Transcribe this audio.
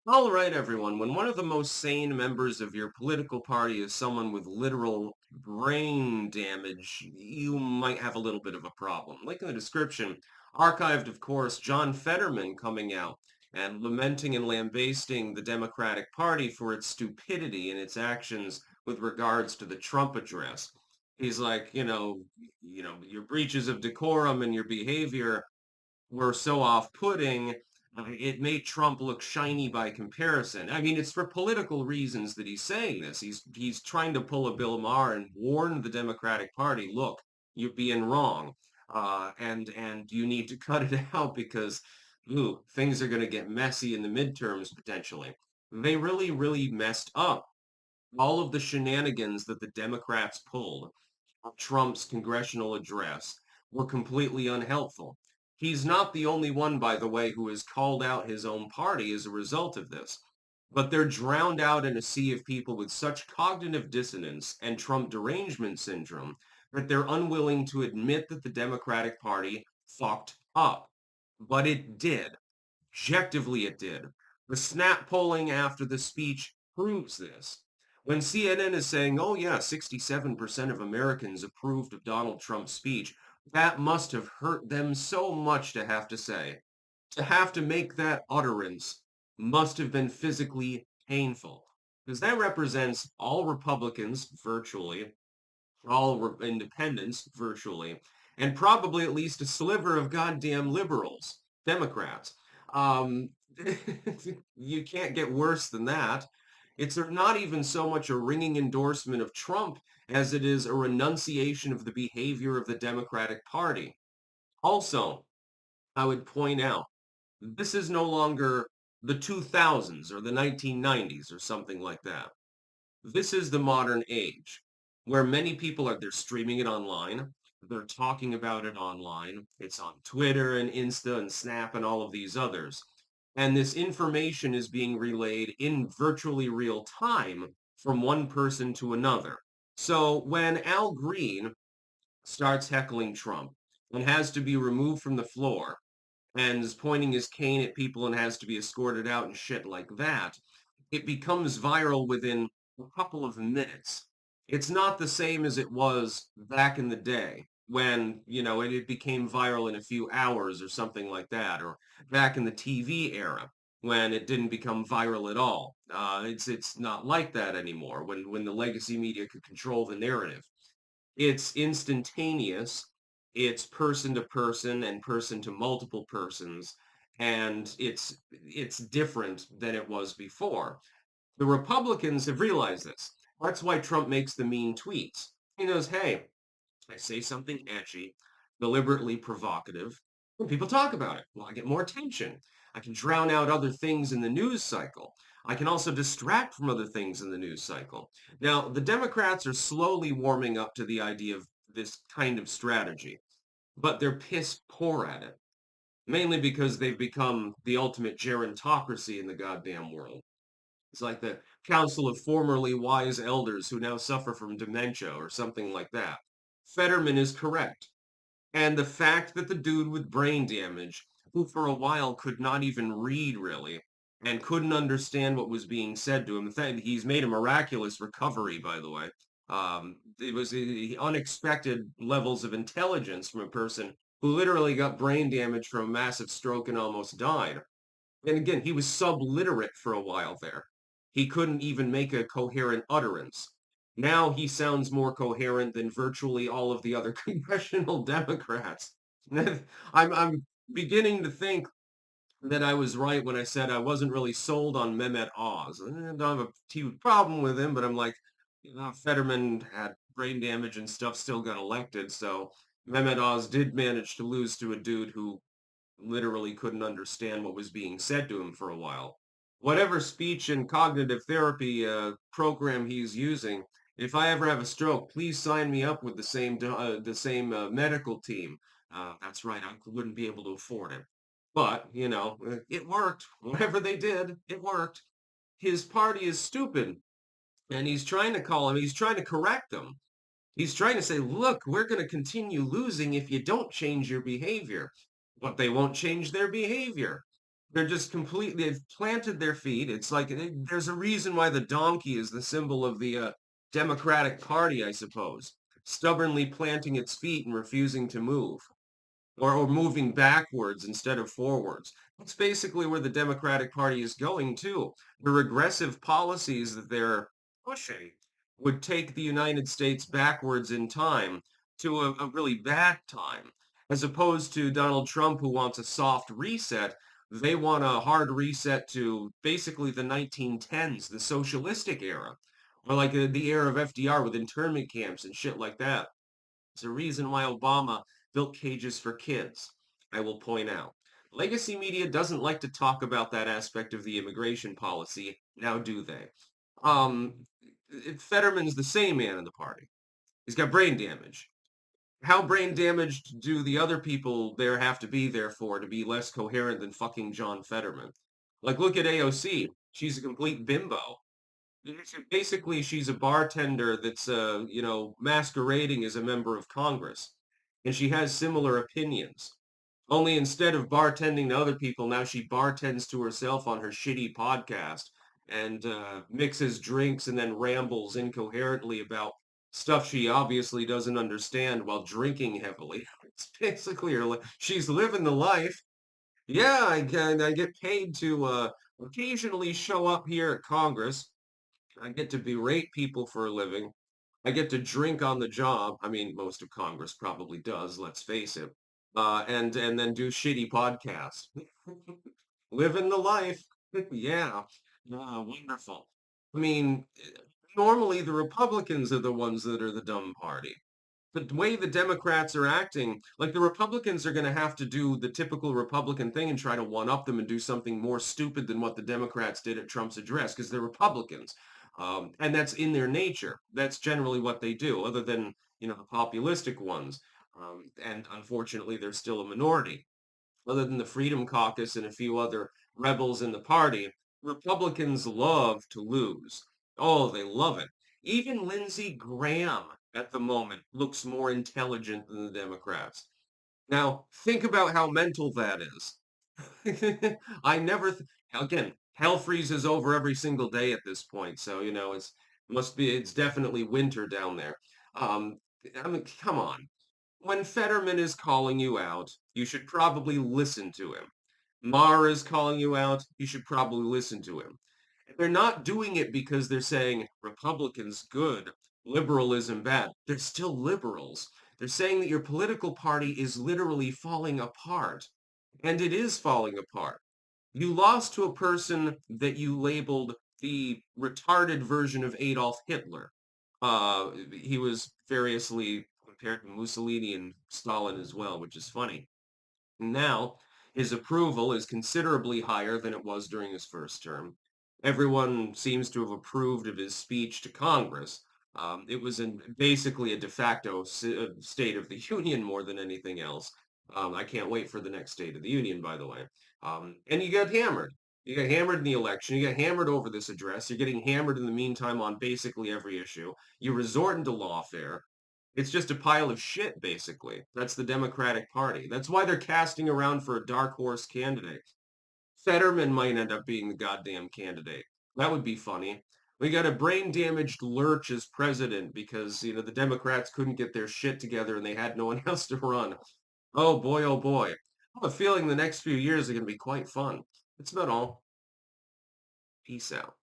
All right, everyone. When one of the most sane members of your political party is someone with literal brain damage, you might have a little bit of a problem. Like in the description, archived, of course, John Fetterman coming out and lamenting and lambasting the Democratic Party for its stupidity and its actions with regards to the Trump address. He's like, your breaches of decorum and your behavior were so off-putting, it made Trump look shiny by comparison. I mean, it's for political reasons that he's saying this. He's trying to pull a Bill Maher and warn the Democratic Party, look, you're being wrong, and you need to cut it out because, things are going to get messy in the midterms potentially. They really, really messed up. All of the shenanigans that the Democrats pulled Trump's congressional address were completely unhelpful. He's not the only one, by the way, who has called out his own party as a result of this. But they're drowned out in a sea of people with such cognitive dissonance and Trump derangement syndrome that they're unwilling to admit that the Democratic Party fucked up. But it did. Objectively, it did. The snap polling after the speech proves this. When CNN is saying, oh, yeah, 67% of Americans approved of Donald Trump's speech, that must have hurt them so much to have to say. To have to make that utterance must have been physically painful because that represents all Republicans virtually, all independents virtually, and probably at least a sliver of goddamn liberals, Democrats. Um, you can't get worse than that. It's not even so much a ringing endorsement of Trump as it is a renunciation of the behavior of the Democratic Party. Also, I would point out this is no longer the 2000s or the 1990s or something like that. This is the modern age where many people they're streaming it online. They're talking about it online. It's on Twitter and Insta and Snap and all of these others. And this information is being relayed in virtually real time from one person to another. So when Al Green starts heckling Trump and has to be removed from the floor and is pointing his cane at people and has to be escorted out and shit like that, it becomes viral within a couple of minutes. It's not the same as it was back in the day when, it became viral in a few hours or something like that, or back in the TV era when it didn't become viral at all. It's not like that anymore when the legacy media could control the narrative. It's instantaneous, it's person to person and person to multiple persons, and it's different than it was before. The Republicans have realized this. That's why Trump makes the mean tweets. He knows, hey, I say something edgy, deliberately provocative, and people talk about it. Well, I get more attention. I can drown out other things in the news cycle. I can also distract from other things in the news cycle. Now, the Democrats are slowly warming up to the idea of this kind of strategy, but they're piss poor at it, mainly because they've become the ultimate gerontocracy in the goddamn world. It's like the council of formerly wise elders who now suffer from dementia or something like that. Fetterman is correct. And the fact that the dude with brain damage, who for a while could not even read really, and couldn't understand what was being said to him, he's made a miraculous recovery, by the way. It was unexpected levels of intelligence from a person who literally got brain damage from a massive stroke and almost died. And again, he was subliterate for a while there. He couldn't even make a coherent utterance. Now he sounds more coherent than virtually all of the other congressional Democrats. I'm beginning to think that I was right when I said I wasn't really sold on Mehmet Oz. I don't have a huge problem with him, but I'm like, Fetterman had brain damage and stuff, still got elected. So Mehmet Oz did manage to lose to a dude who literally couldn't understand what was being said to him for a while. Whatever speech and cognitive therapy program he's using, if I ever have a stroke, please sign me up with the same medical team. That's right, I wouldn't be able to afford it. But, it worked. Whatever they did, it worked. His party is stupid, and he's trying to correct them. He's trying to say, look, we're going to continue losing if you don't change your behavior. But they won't change their behavior. They're just completely, they've planted their feet. It's like there's a reason why the donkey is the symbol of the Democratic Party, I suppose. Stubbornly planting its feet and refusing to move, or moving backwards instead of forwards. That's basically where the Democratic Party is going too. The regressive policies that they're pushing would take the United States backwards in time to a really bad time, as opposed to Donald Trump, who wants a soft reset. They want a hard reset to basically the 1910s, the socialistic era, or like the era of FDR with internment camps and shit like that. It's a reason why Obama built cages for kids, I will point out. Legacy media doesn't like to talk about that aspect of the immigration policy, now do they? Um, Fetterman's the same man in the party. He's got brain damage. How brain damaged do the other people there have to be there for to be less coherent than fucking John Fetterman? Like, look at AOC. She's a complete bimbo. Basically, she's a bartender that's, masquerading as a member of Congress, and she has similar opinions. Only instead of bartending to other people, now she bartends to herself on her shitty podcast and mixes drinks and then rambles incoherently about stuff she obviously doesn't understand while drinking heavily. It's basically her. She's living the life. Yeah, I get paid to occasionally show up here at Congress. I get to berate people for a living. I get to drink on the job. I mean, most of Congress probably does, let's face it. And then do shitty podcasts. Living the life. Yeah. Wonderful. I mean, normally the Republicans are the ones that are the dumb party. The way the Democrats are acting, like the Republicans are going to have to do the typical Republican thing and try to one up them and do something more stupid than what the Democrats did at Trump's address because they're Republicans. And that's in their nature. That's generally what they do, other than, the populistic ones. And unfortunately, they're still a minority. Other than the Freedom Caucus and a few other rebels in the party, Republicans love to lose. Oh, they love it. Even Lindsey Graham at the moment looks more intelligent than the Democrats. Now, think about how mental that is. I never, again, hell freezes over every single day at this point. So, it's definitely winter down there. Um, I mean, come on. When Fetterman is calling you out, you should probably listen to him. Maher is calling you out, you should probably listen to him. They're not doing it because they're saying Republicans good, liberalism bad. They're still liberals. They're saying that your political party is literally falling apart. And it is falling apart. You lost to a person that you labeled the retarded version of Adolf Hitler. He was variously compared to Mussolini and Stalin as well, which is funny. Now, his approval is considerably higher than it was during his first term. Everyone seems to have approved of his speech to Congress. It was basically a de facto State of the Union more than anything else. I can't wait for the next State of the Union, by the way. And you got hammered. You got hammered in the election. You got hammered over this address. You're getting hammered in the meantime on basically every issue. You resort into lawfare. It's just a pile of shit, basically. That's the Democratic Party. That's why they're casting around for a dark horse candidate. Fetterman might end up being the goddamn candidate. That would be funny. We got a brain damaged lurch as president because, the Democrats couldn't get their shit together and they had no one else to run. Oh boy, oh boy. I have a feeling the next few years are going to be quite fun. That's about all. Peace out.